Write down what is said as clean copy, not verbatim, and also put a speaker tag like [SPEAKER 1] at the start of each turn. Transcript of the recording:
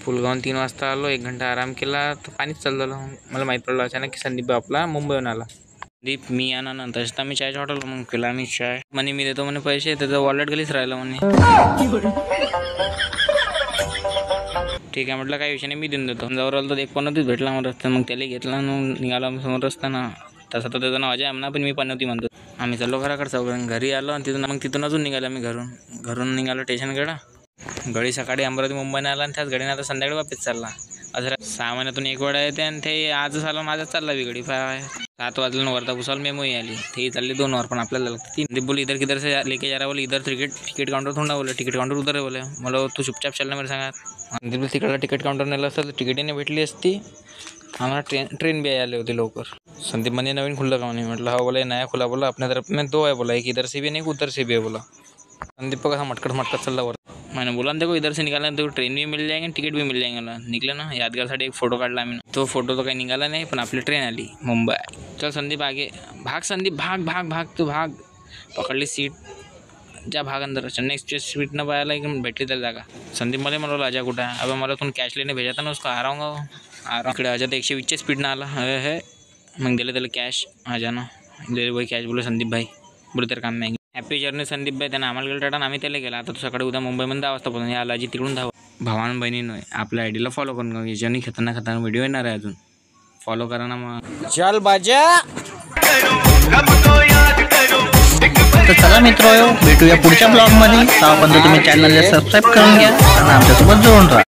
[SPEAKER 1] पुलगावून 3 वाजता आलो, 1 घंटा आराम केला तर पाणीच चालू झालं. मला माहीत पडलं अचानक की संदीप आपला मुंबईहून आला. संदीप मी आणा नंतर तर मी चायच्या हॉटेल मग केला मी चाय. म्हणे मी देतो म्हणे पैसे, त्याचं वॉलेट खालीच राहिलं म्हणे. ठीक आहे म्हटलं, काही विषय नाही, मी देऊन देतो. जवळ आलो तर एक पनवतीच भेटला मला रस्त्यात. मग त्याला घेतला, निघाला समोर रस्त्यानं. तसं तर त्याचं नाव अजय आहे म्हणा, पण मी पनवती म्हणतो. आम्ही चाललो घराकडे चौघं. घरी आलो आणि तिथून अजून निघालो मी घरून निघालो स्टेशनकडं. गडी सकाळी अमरावती मुंबईने आला आणि त्याच गडीने आता संध्याकाळी वापस चालला. असं 6 महिन्यातून एक वेळा येते आणि ते आजच आलं, माझाच चालला गडी. 7 वाजल्यानं वर्धा पुसाल मेमोही आली, ते चालली 2 वर, पण आपल्याला लागते 3. बोले इधर किधर से लेके जा रहा, बोले इधर टिकट काउंटर थोड़ा, बोले टिकट काउंटर उधर आहे. बोले मला तू चुपचाप चालला मेरे सांगा. तिकडला तिकीट काउंटर नेलं असतं तर तिकीटही भेटली असती. आम्हाला ट्रेन भी आले होते लवकर. संदीप म्हणे नवीन खुल्लं का म्हणे. म्हटलं हा बोला नया खुला, बोला अपने तरफ में 2 है, बोला एक इधर से भी नहीं उधर से भी है बोला. संदीप कसा मटकट चलला वर. मैंने बोला देखो इधर से निकाला तो ट्रेन भी मिल जाएंगे, तिकीट भी मिल जाएंगे. निकले ना, यादगारसाठी एक फोटो काढला आम्ही. तो फोटो तो काही निघाला नाही, पण आपली ट्रेन आली मुंबई. चल संदीप आगे भाग, संदीप भाग भाग भाग, तू भाग. पकडली सीट, जा भाग अंदर. चेन्नई एक्सप्रेस सीट न पाहायला एकदम भेटली त्याला जागा. संदीप मध्ये म्हणलो अजय कुठं आहे. अब मला तुम कॅश लेने भेजा था ना, उसको आ रहा हूँ इकडे. अजय तर 120 स्पीडनं आला है. मग दिलं त्याला कॅश. अजय ना दिले भाई कॅश. बोले संदीप भाई, बोले तर काम नाही. हॅपी जर्नी संदीप भाई. त्यानं आम्हाला गेलं टाटा, आम्ही त्याला गेला. आता तो सकाळी उद्या मुंबईमध्ये 10 वाजता पोहोचून. या आलाजी तिकडून धाव. भावान बहिणीनं आपल्या आयडीला फॉलो करून घ्या. याच्याने खतरनाक व्हिडिओ येणार आहे अजून. फॉलो करा ना मग. चल बाजा.
[SPEAKER 2] तर चला मित्र, भेटूया पुढच्या ब्लॉगमध्ये. तेव्हापर्यंत तुम्ही चॅनलला सबस्क्राईब करून घ्या आणि आमच्यासोबत जोडून राहा.